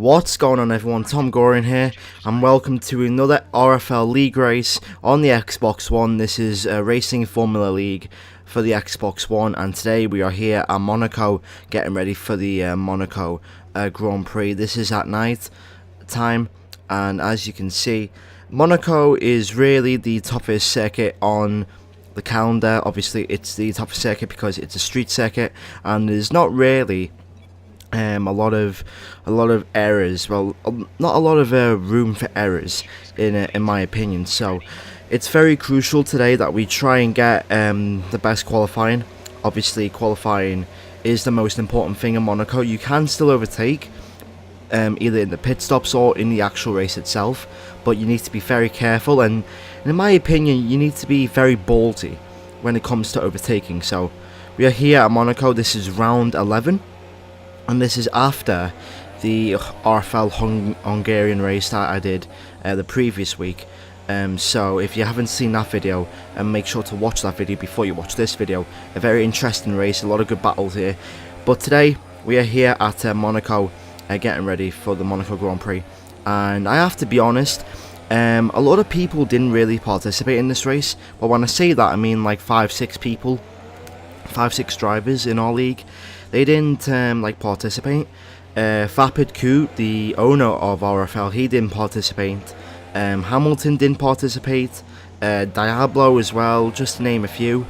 What's going on, everyone? TomGorian here, and welcome to another RFL League race on the Xbox One. This is a Racing Formula League for the Xbox One, and today we are here at Monaco getting ready for the Monaco Grand Prix. This is at night time, and as you can see, Monaco is really the toughest circuit on the calendar. Obviously, it's the toughest circuit because it's a street circuit, and there's not really a lot of errors. Well, not a lot of room for errors in my opinion. So it's very crucial today that we try and get the best qualifying. Obviously, qualifying is the most important thing in Monaco. You can still overtake either in the pit stops or in the actual race itself, but you need to be very careful, and in my opinion you need to be very ballsy when it comes to overtaking. So we are here at Monaco. This is round 11, and this is after the RFL Hungarian race that I did the previous week. So if you haven't seen that video, make sure to watch that video before you watch this video. A very interesting race, a lot of good battles here. But today we are here at Monaco getting ready for the Monaco Grand Prix. And I have to be honest, a lot of people didn't really participate in this race. But when I say that, I mean like 5-6 people, 5-6 drivers in our league. They didn't participate. Vapid Q, the owner of RFL, he didn't participate. Hamilton didn't participate. Diablo as well, just to name a few.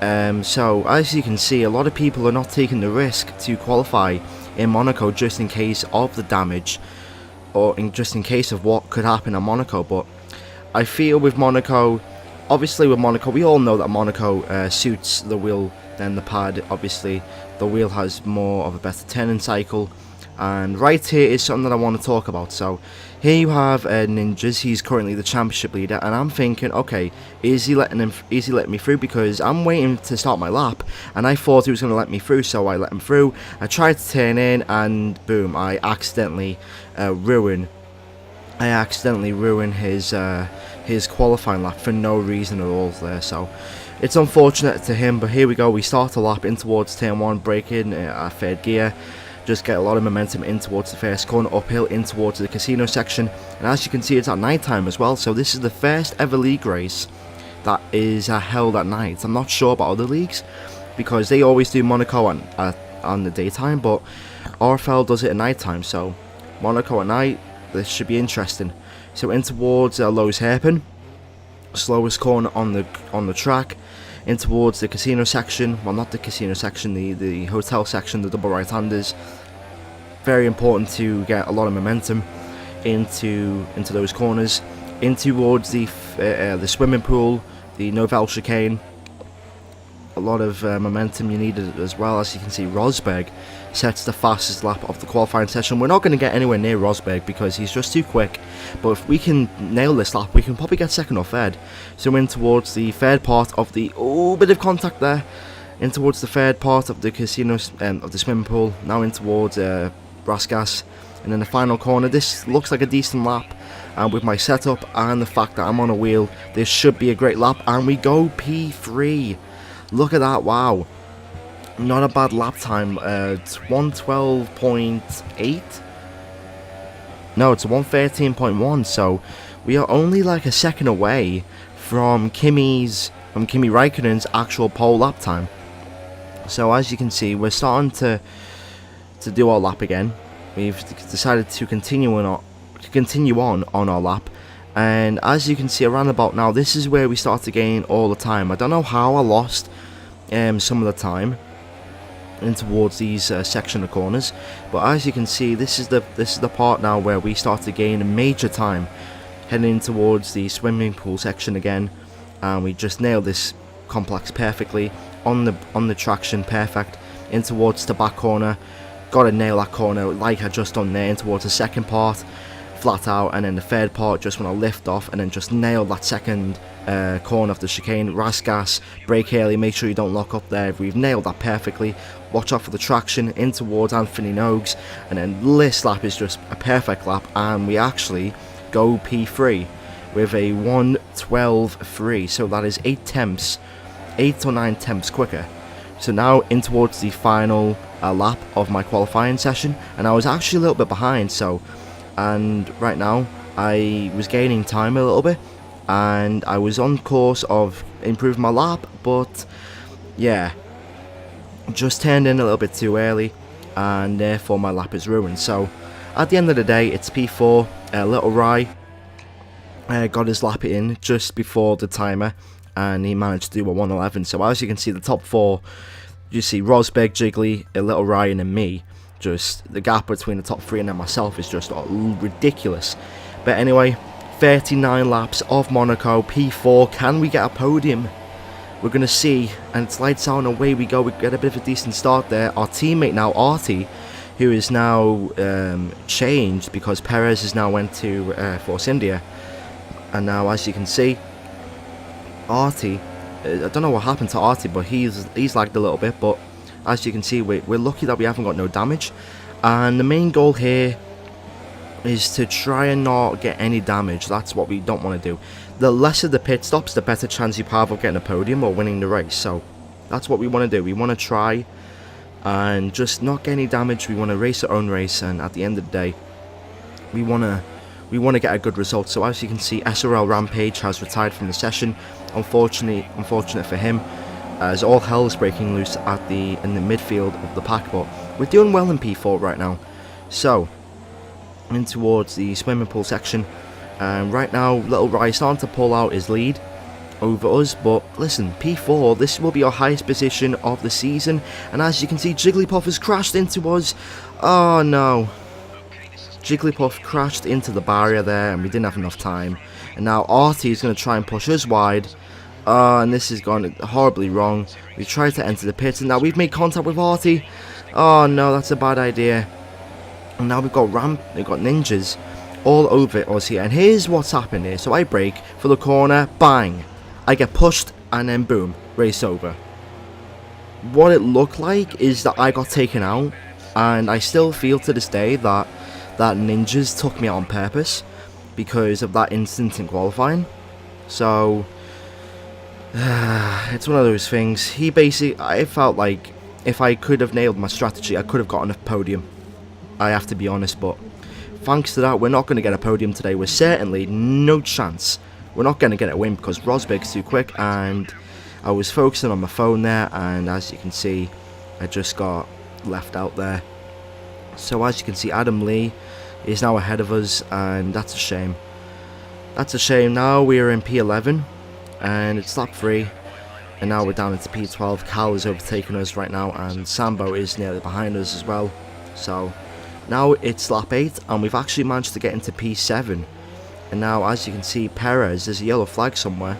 So as you can see, a lot of people are not taking the risk to qualify in Monaco just in case of the damage, or just in case of what could happen at Monaco. But I feel with Monaco, obviously with Monaco, we all know that Monaco suits the wheel than the pad. Obviously the wheel has more of a better turning cycle, and right here is something that I want to talk about. So here you have Ninjas. He's currently the championship leader, and I'm thinking, okay, is he letting me through? Because I'm waiting to start my lap, and I thought he was going to let me through, so I let him through. I tried to turn in, and boom, I accidentally ruin his qualifying lap for no reason at all there. So it's unfortunate to him, but here we go. We start a lap in towards turn 1, brake in at third gear. Just get a lot of momentum in towards the first corner, uphill in towards the casino section. And as you can see, it's at night time as well. So this is the first ever league race that is held at night. I'm not sure about other leagues, because they always do Monaco on the daytime, but RFL does it at night time. So Monaco at night, this should be interesting. So in towards Lowe's Hairpin, slowest corner on the track, in towards the casino section. Well, not the casino section, the hotel section, the double right-handers. Very important to get a lot of momentum into those corners. In towards the swimming pool, the Novell chicane. A lot of momentum you needed as well. As you can see, Rosberg sets the fastest lap of the qualifying session. We're not going to get anywhere near Rosberg because he's just too quick, but if we can nail this lap, we can probably get second or third. So in towards the third part of the bit of contact there, in towards the third part of the casino of the swimming pool. Now in towards Rasgas, and then the final corner. This looks like a decent lap, and with my setup and the fact that I'm on a wheel, this should be a great lap, and we go P3. Look at that, wow. Not a bad lap time. It's 112.8. No, it's 113.1. So we are only like a second away from Kimi Raikkonen's actual pole lap time. So as you can see, we're starting to do our lap again. We've decided to continue on our lap. And as you can see around about now, this is where we start to gain all the time. I don't know how I lost some of the time in towards these section of corners, but as you can see, this is the part now where we start to gain major time, heading towards the swimming pool section again, and we just nailed this complex perfectly on the traction, perfect in towards the back corner. Got to nail that corner like I just done there, in towards the second part, flat out, and then the third part just want to lift off and then just nail that second corner of the chicane. Rasgas, brake early, make sure you don't lock up there. We've nailed that perfectly. Watch out for the traction in towards Anthony Nogues, and then this lap is just a perfect lap, and we actually go P3 with a 112.3, so that is 8 or 9 tenths quicker. So now in towards the final lap of my qualifying session, and I was actually a little bit behind. So, and right now I was gaining time a little bit, and I was on course of improving my lap, but yeah, just turned in a little bit too early, and therefore my lap is ruined. So at the end of the day, it's P4. Little Rye got his lap in just before the timer, and he managed to do a 1:11. So as you can see, the top 4, you see Rosberg, Jiggly, Little Ryan and me. Just the gap between the top 3 and then myself is just ridiculous. But anyway, 39 laps of Monaco, P4. Can we get a podium? We're going to see, and it's lights out and away we go. We get a bit of a decent start there. Our teammate now, Artie, who is now changed because Perez has now went to Force India. And now, as you can see, Artie, I don't know what happened to Artie, but he's lagged a little bit. But as you can see, we're lucky that we haven't got no damage. And the main goal here is to try and not get any damage. That's what we don't want to do. The lesser the pit stops, the better chance you have of getting a podium or winning the race. So that's what we want to do. We want to try and just not get any damage. We want to race our own race, and at the end of the day, we want to get a good result. So as you can see, SRL Rampage has retired from the session. Unfortunate for him, as all hell is breaking loose in the midfield of the pack. But we're doing well in P4 right now. So in towards the swimming pool section, and right now Little Rye starting to pull out his lead over us. But listen, P4, this will be our highest position of the season, and as you can see, Jigglypuff has crashed into us. Oh no, Jigglypuff crashed into the barrier there, and we didn't have enough time. And now Artie is going to try and push us wide. And this has gone horribly wrong. We tried to enter the pits, and now we've made contact with Artie. Oh no, that's a bad idea. And now we've got ninjas all over us here. And here's what's happened here. So I brake for the corner, bang. I get pushed, and then boom, race over. What it looked like is that I got taken out, and I still feel to this day that ninjas took me out on purpose because of that incident in qualifying. So it's one of those things. I felt like if I could have nailed my strategy, I could have gotten a podium. I have to be honest, but thanks to that, we're not going to get a podium today. We're certainly no chance. We're not going to get a win because Rosberg's too quick, and I was focusing on my phone there, and as you can see, I just got left out there. So as you can see, Adam Lee is now ahead of us, and that's a shame. That's a shame. Now we're in P11, and it's lap 3, and now we're down into P12. Cal is overtaking us right now, and Sambo is nearly behind us as well. So now it's lap 8, and we've actually managed to get into P7. And now, as you can see, Perez, there's a yellow flag somewhere.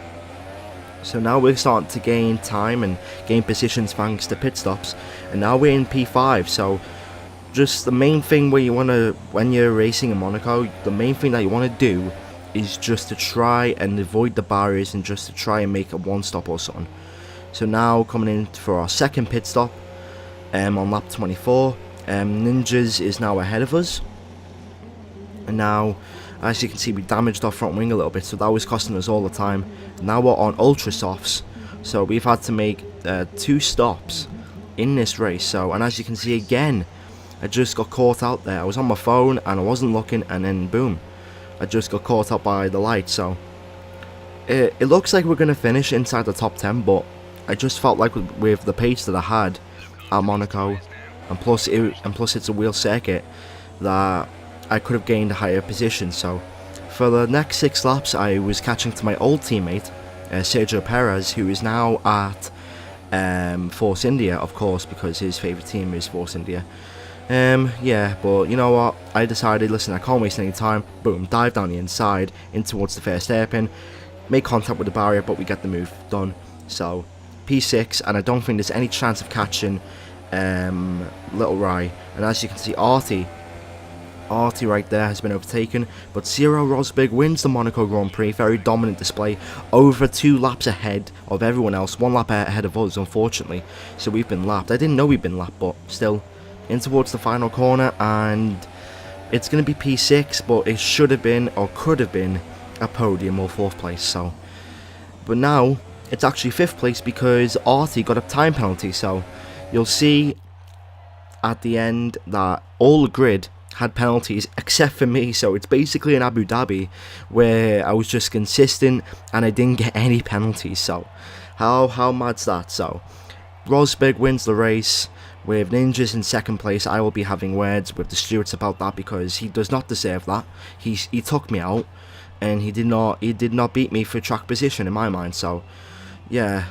So now we're starting to gain time and gain positions thanks to pit stops. And now we're in P5. So just the main thing when you're racing in Monaco, the main thing that you want to do is just to try and avoid the barriers and just to try and make a one stop or something. So now coming in for our second pit stop on lap 24. Ninjas is now ahead of us, and now as you can see, we damaged our front wing a little bit, so that was costing us all the time. Now we're on ultra softs, so we've had to make 2 stops in this race. So, and as you can see again, I just got caught out there. I was on my phone and I wasn't looking, and then boom, I just got caught up by the light. So it looks like we're going to finish inside the top 10, but I just felt like with the pace that I had at Monaco, and plus it's a wheel circuit, that I could have gained a higher position. So for the next 6 laps, I was catching to my old teammate Sergio Perez, who is now at Force India, of course, because his favourite team is Force India. Yeah, but you know what, I decided, listen, I can't waste any time. Boom, dive down the inside in towards the first hairpin, make contact with the barrier, but we get the move done. So P6, and I don't think there's any chance of catching Little Rye. And as you can see, Artie right there has been overtaken, but Zero Rosberg wins the Monaco Grand Prix. Very dominant display, over 2 laps ahead of everyone else, 1 lap ahead of us, unfortunately. So we've been lapped. I didn't know we'd been lapped, but still, in towards the final corner, and it's going to be P6, but it should have been, or could have been, a podium or 4th place. So, but now it's actually 5th place because Artie got a time penalty. So you'll see at the end that all the grid had penalties except for me. So it's basically an Abu Dhabi where I was just consistent and I didn't get any penalties. So how mad's that? So Rosberg wins the race with Ninjas in second place. I will be having words with the stewards about that because he does not deserve that. He took me out and he did not beat me for track position in my mind. So yeah,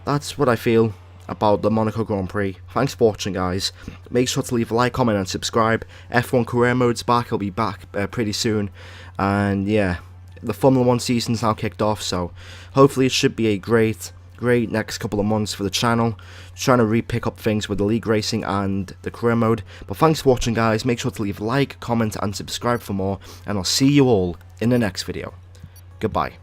that's what I feel about the Monaco Grand Prix. Thanks for watching, guys. Make sure to leave a like, comment and subscribe. F1 career mode's back. I'll be back pretty soon. And yeah, the Formula 1 season's now kicked off, so hopefully it should be a great next couple of months for the channel. Trying to re-pick up things with the league racing and the career mode. But thanks for watching, guys. Make sure to leave a like, comment and subscribe for more, and I'll see you all in the next video. Goodbye.